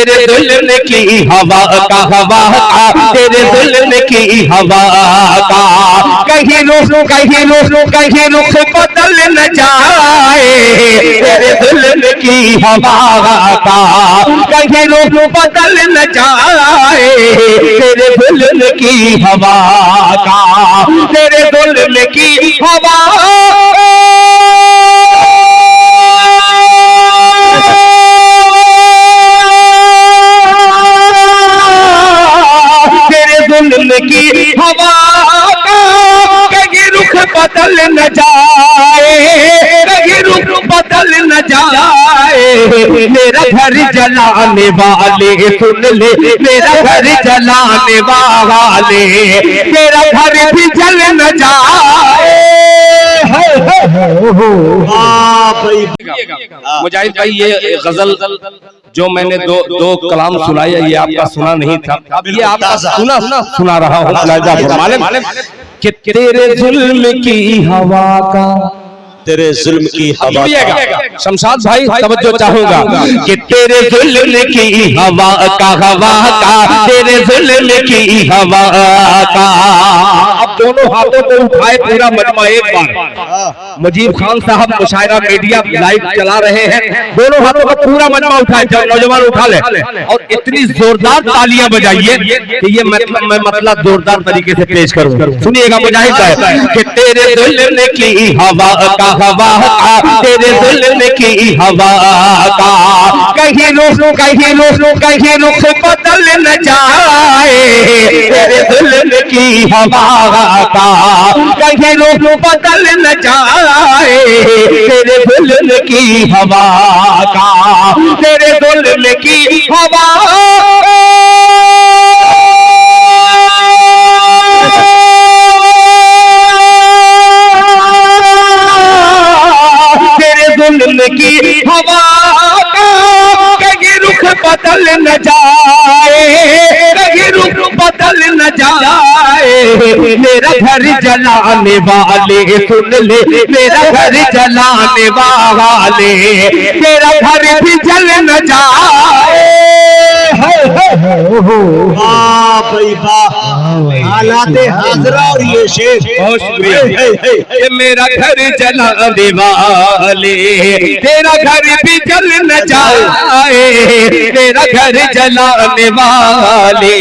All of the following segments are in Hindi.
तेरे जुल्म की हवा का हवा का, तेरे जुल्म की हवा का। कहीं रुख बदल न जाए, तेरे जुल्म की हवा का। कहीं रुख बदल न जाए, तेरे जुल्म की हवा का। तेरे जुल्म की हवा की हवा का कहीं रुख बदल न जाए, कहीं रुख बदल न जाए। मेरा घर जलाने वाले सुन ले, मेरा घर जलाने वाले, मेरा घर भी जल न जाए। मुजाहिद भाई ये गजल जो मैंने दो कलाम सुनाए, ये आपका सुना नहीं था, ये आपका सुना रहा हूँ। मालूम कि तेरे जुल्म की हवा का, तेरे जुल्म की हवा का। शमशाद भाई तवज्जो चाहूंगा कि तेरे जुल्म की हवा का, हवा का, तेरे जुल्म की हवा का। अब दोनों हाथों को उठाए पूरा मजमा एक बार। मुजीब खान साहब मुशायरा मीडिया लाइव चला रहे हैं, दोनों हाथों को पूरा मजमा उठाए, नौजवान उठा ले और इतनी जोरदार तालियां बजाइए कि ये मैं मतलब जोरदार तरीके से पेश करूं। सुनिएगा मुजाहिद साहब कि तेरे जुल्म की हवा का, हवा का, तेरे जुल्म की हवा का। कहीं रुख बदल न जाए, तेरे जुल्म की हवा का। कहीं रुख बदल न जाए, तेरे जुल्म की हवा का। तेरे जुल्म की हवा की हवा का कहीं रुख बदल न जाए, कहीं रुख बदल न जाए। मेरा घर जलाने वाले सुन ले, मेरा घर जलाने वाले, मेरा घर भी जल न जाए। हालाते हाजरा और ये शेर बहुत शुक्रिया। मेरा घर जलाने वाले, तेरा घर भी जल न जाए, तेरा घर जलाने वाले,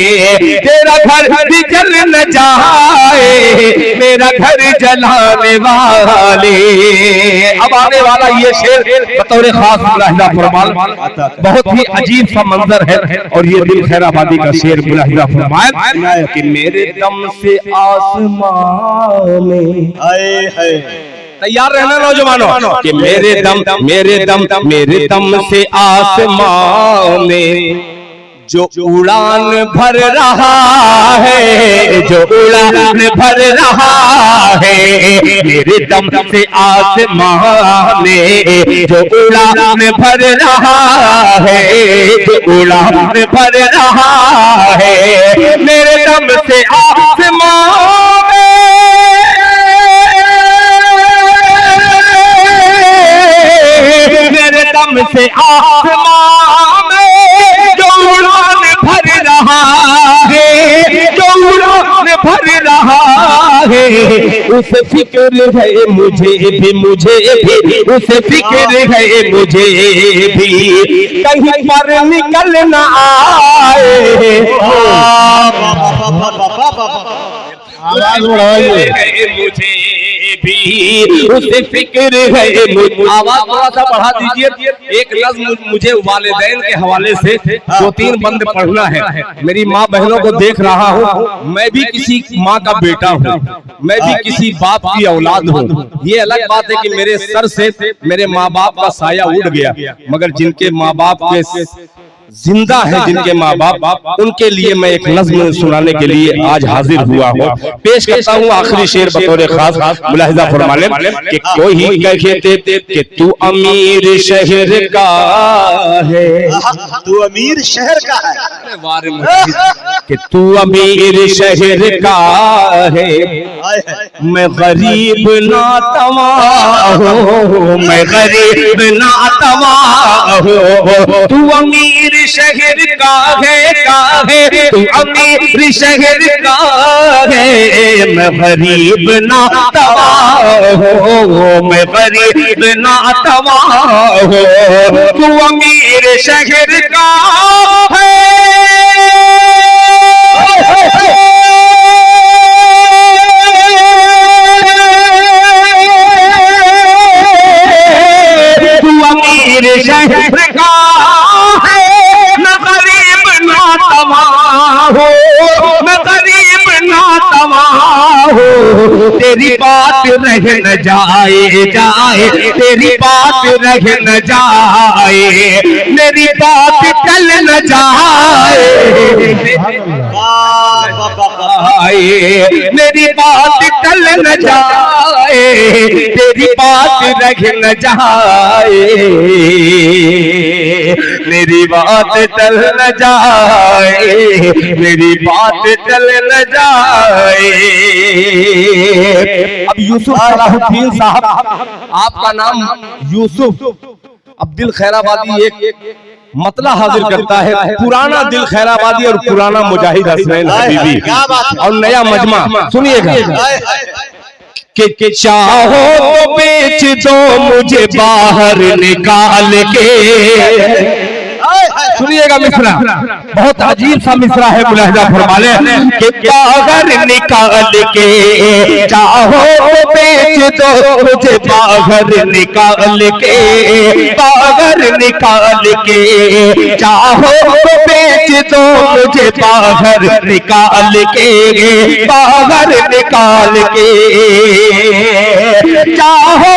तेरा घर भी जल न जाए, मेरा घर जलाने वाले। अब आने वाला ये शेर बतौर खास मुलाहिजा फरमाल, बहुत ही अजीब सा मंजर है और ये दिल खैराबादी का शेर मुलाहिजा फरमाए कि मेरे दम से आसमान में। तैयार रहना नौजवानों कि मेरे दम से आसमान में जो उड़ान भर रहा है, जो उड़ान भर रहा है। मेरे दम से आसमान में जो उड़ान भर रहा है, जो उड़ान भर रहा है। मेरे दम से आसमान दम से आसमान में जो उड़ान भर रहा है, जो उड़ान भर रहा है। उस फिक्र है मुझे भी, मुझे भी उस फिक्र है मुझे भी, कहीं पर निकल न आए। मुझे भी उसे फिक्र है। आवाज थोड़ा सा बढ़ा दीजिए। एक नज़्म मुझे वालिदैन के हवाले से 2-3 बंद पढ़ना है। मेरी माँ बहनों को देख रहा हूँ, मैं भी किसी माँ का बेटा हूँ, मैं भी किसी बाप की औलाद हूँ। ये अलग बात है कि मेरे सर से मेरे माँ बाप का साया उड़ गया, मगर जिनके माँ बाप के जिंदा है, जिनके माँ बाप, उनके लिए मैं एक नज़्म सुनाने के लिए आज हाजिर हुआ हूँ। पेश करता हूँ आखिरी शेर बतौर खास मुलाहिजा फरमा लें कि कोई कहते कि तू अमीर शहर का है, तू अमीर शहर का है, कि तू अमीर शहर का है। मैं गरीब ना तवा हूँ, मैं गरीब ना तवा हूँ। तू अमीर शहर का है तू अमीर शहर का है। मैं गरीब ना तबाह हो, मैं गरीब ना तबाह हो, तू अमीर शहर का है। तू अमीर शहर का है, मैं गरीब ना तबाह हो, मैं गरीब ना तबाह हो। तेरी बात रह न जाए तेरी बात रह न जाए, मेरी बात टल न जाए, मेरी बात टल न जाए, तेरी बात रह न जाए, मेरी बात टल न जाए, मेरी बात टल न जाए। अब यूसुफ सलाहुद्दीन साहब, आपका नाम यूसुफ अब दिल खैराबादी एक मतला हाजिर करता है, पुराना दिल खैराबादी और पुराना मुजाहिद हसनैन हबीबी और नया मजमा सुनिएगा। कि चाहो तो बेच दो मुझे बाहर निकाल के। सुनिएगा मिसरा, बहुत अजीब सा मिसरा है, मुलाहिजा फरमा ले। कि बाहर निकाल के, चाहो तो बेच दो मुझे बाहर निकाल के, बाहर निकाल के, चाहो तो बेच दो मुझे बाहर निकाल के, बाहर निकाल के, चाहो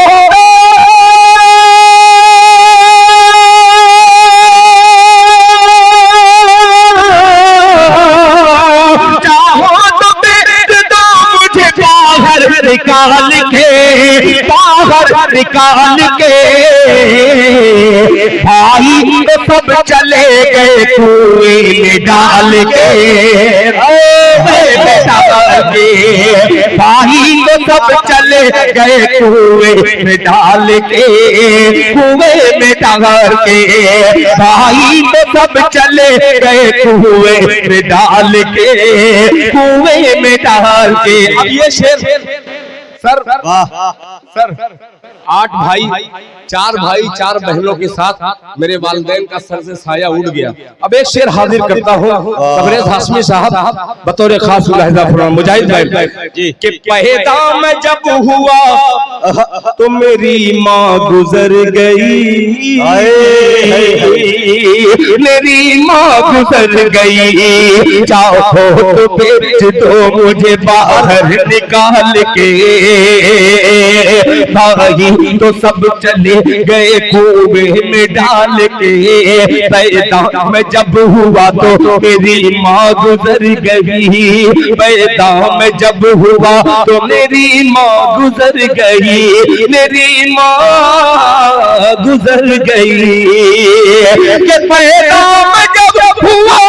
निकाल के, बाहर निकाल के। भाई तो सब चले गए कुएं में डाल के, भाई तो सब चले गए कुएं में डाल के, कुएं में डाल के, भाई तो सब चले गए कुएं में डाल के, कुएं में डाल के। अब ये शेर सर 8 भाई 4 बहनों के साथ मेरे वालिदैन का सर से साया उड़ गया। अब एक शेर हाजिर करता हूँ तबरेज़ हाशमी साहब बतौर खास मुजाहिद भाई कि पैदा मैं जब हुआ तो मेरी माँ गुजर गई, मेरी माँ गुजर गई, चाहो तो बेच दो मुझे बाहर निकाल के। भाई तो सब चले गए कुएं में डाल के, पैदा मैं जब हुआ तो मेरी माँ गुजर गई, पैदा मैं जब हुआ तो मेरी माँ गुजर गई, मेरी माँ गुजर गई। कि पैदा मैं जब हुआ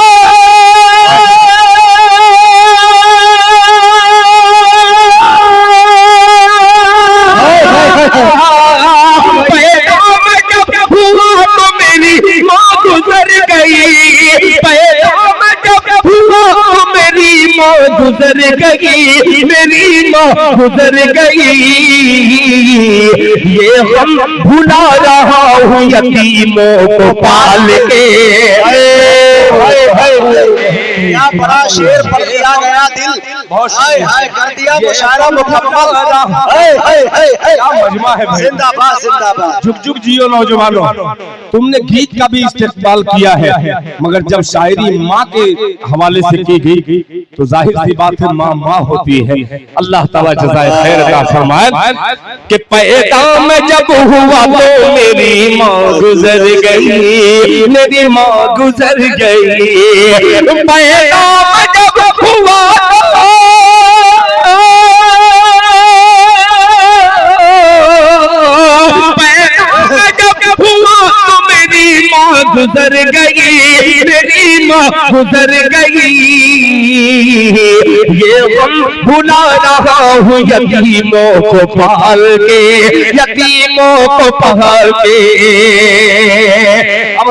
गुजर गई, मेरी माँ गुजर गई। ये हम भुला रहा हूँ यतीमों को पाल के। क्या बड़ा शेर पढ़ दिया गया, दिल हाय हाय कर दिया मुशायरा मुकम्मल। मजमा है भाई, जिंदाबाद जिंदाबाद। झुक झुक जियो नौजवानों। तुमने गीत का भी इस्तेमाल किया है, मगर जब शायरी माँ के हवाले से की गई तो जाहिर सी बात है माँ माँ होती है। अल्लाह ताला जज़ाए खैर अता फरमाए। कि पैदा मैं जब हुआ तो मेरी माँ गुजर गई, मेरी माँ गुजर गई। पैदा मैं जब हुआ गुजर गई, मेरी यतीम गुजर गई, ये गम भुला रहा हूँ यतीमों को पाल के, यतीमों को पाल के। अब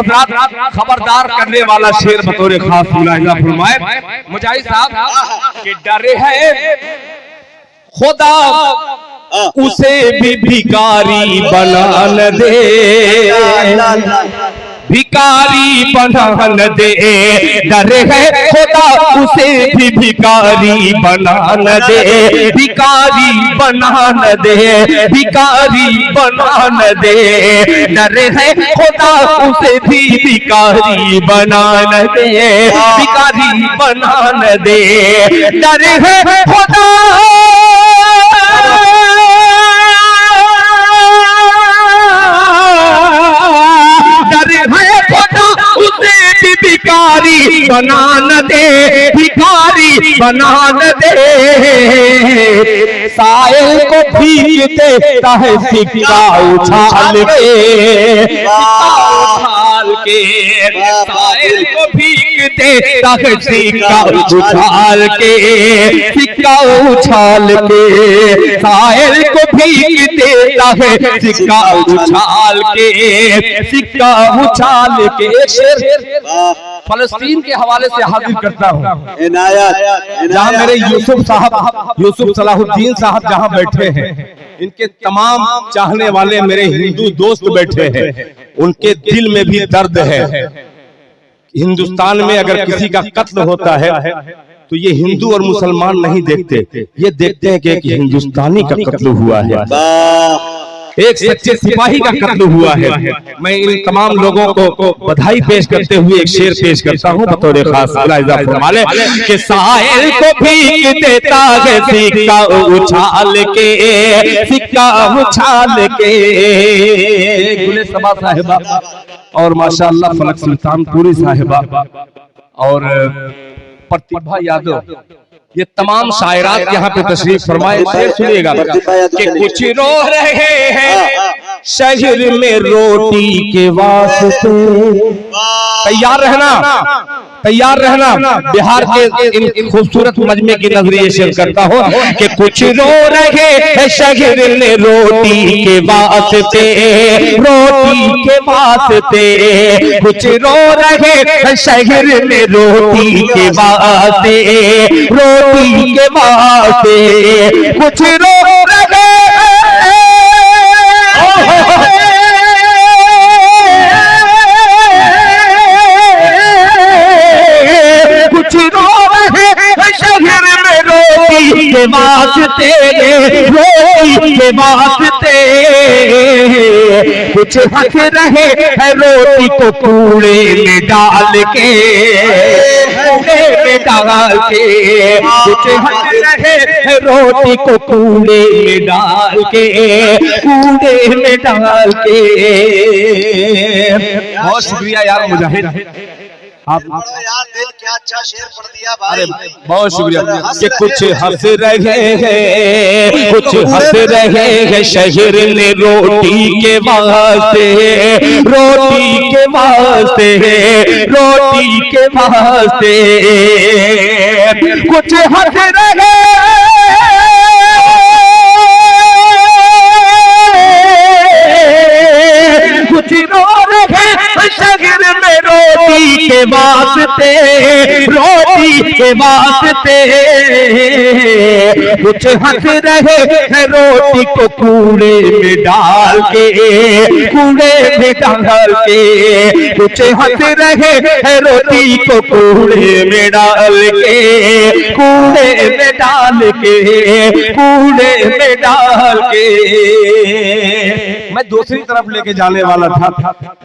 खबरदार करने वाला शेर बतौर खास मुलाहिजा फरमाए मुजाहिद साहब कि डरे है खुदा उसे भी भिखारी बना न दे, भिखारी बना न दे, डर है खुदा उसे भी भिखारी बना न दे, भिखारी बना न दे, भिखारी बना न दे, डर है खुदा उसे भी भिखारी बना न दे, भिखारी बना न दे, डर है खुदा भिखारी बना न दे, भिखारी बना न दे, साहिल को भीख देता है सिक्का उछाल के, उछाल के, साहिल को भीख देता है सिक्का उछाल के, सिक्का उछाल के, साहिल को भीख देता है सिक्का उछाल के, सिक्का उछाल के। फलस्तीन के हवाले से हाजिर करता हूँ, जहाँ मेरे यूसुफ सलाहुद्दीन साहब जहाँ बैठे हैं, इनके तमाम चाहने वाले मेरे हिंदू दोस्त बैठे हैं, उनके दिल में भी दर्द है। हिंदुस्तान में अगर किसी का कत्ल होता है तो ये हिंदू और मुसलमान नहीं देखते, ये देखते हैं कि एक हिंदुस्तानी का कत्ल हुआ है, एक सच्चे सिपाही का कत्ल हुआ है। मैं इन तमाम लोगों को बधाई पेश करते हुए एक शेर पेश करता हूँ बतौर खास मुलाहिजा फरमाए कि साहिल को भीख देता है सिक्का उछाल के, सिक्का उछाल के। गुले सबा साहिबा और माशाअल्लाह फलक सुल्तानपुरी साहिबा और प्रतिभा यादव, ये तमाम शायरात यहाँ पे तशरीफ फरमाए। शेर सुनिएगा कि कुछ रो रहे हैं शहर में रोटी के वास्ते, तैयार रहना, तैयार रहना। बिहार के इन खूबसूरत मजमे की नजरिए शेयर करता हूँ कि कुछ रो रहे हैं शहर में रोटी के वास्ते, रोटी के वास्ते, कुछ रो रहे हैं शहर में रोटी के वास्ते, रोटी के वास्ते, कुछ रो रहे कुछ रो रहे शहर में रोटी के वास्ते, रोटी के वास्ते, कुछ हंस रहे हैं रोटी को कूड़े में डाल के, कूड़े में डाल के, कुछ हंस रहे हैं रोटी को कूड़े में डाल के, कूड़े में डाल के। बहुत शुक्रिया यार मुजाहिद, आप यार दिल क्या अच्छा शेर पढ़ दिया भाई। अरे बहुत शुक्रिया कि कुछ हंस रहे हैं, कुछ हंस रहे हैं शहर ने रोटी के वास्ते, रोटी के वास्ते, रोटी के वास्ते, कुछ हंस रहे कुछ रो रहे शहर में रोटी के वास्ते, रोटी के वास्ते, कुछ हंस रहे हैं रोटी को कूड़े में डाल के, कूड़े में डाल के, कुछ हंस रहे हैं रोटी को कूड़े में डाल के, कूड़े में डाल के, कूड़े में डाल के। मैं दूसरी तरफ लेके जाने वाला था,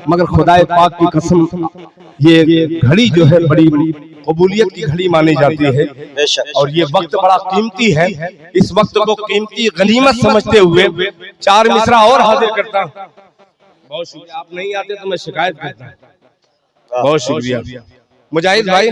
मगर खुदाए पाक की कसम ये घड़ी जो है बड़ी कबूलियत की घड़ी मानी जाती है, और ये वक्त बड़ा कीमती है। इस वक्त को कीमती गनीमत समझते हुए चार मिसरा और हाजिर करता हूँ। बहुत शुक्रिया, आप नहीं आते तो मैं शिकायत करता हूँ। बहुत शुक्रिया मुजाहिद भाई।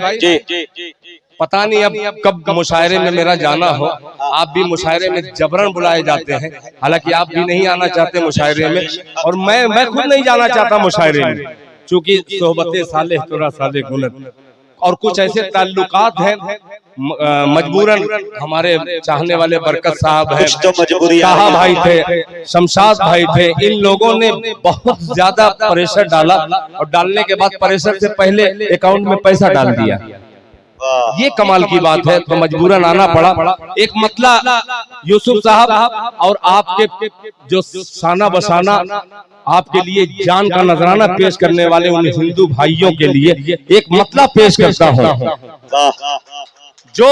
पता नहीं अब कब मुशायरे में मेरा जाना हो, आप भी मुशायरे में जबरन बुलाए जाते हैं, हालांकि आप भी नहीं आना चाहते मुशायरे में, और मैं खुद नहीं जाना चाहता मुशायरे में, चूंकि सोहबते साले तोरा साले गुनत। और कुछ ऐसे ताल्लुकात हैं मजबूरन हमारे चाहने वाले बरकत साहब हैं, कुछ तो मजबूरी ताहा भाई थे, शमशाद भाई थे, इन लोगों ने बहुत ज्यादा प्रेशर डाला और डालने के बाद प्रेशर से पहले अकाउंट में पैसा डाल दिया। ये कमाल की बात है, तो मजबूरन आना पड़ा। एक मतला यूसुफ साहब और आपके जो साना बसाना आपके लिए जान का नजराना पेश करने वाले उन हिंदू भाइयों के लिए एक मतला पेश करता हूँ जो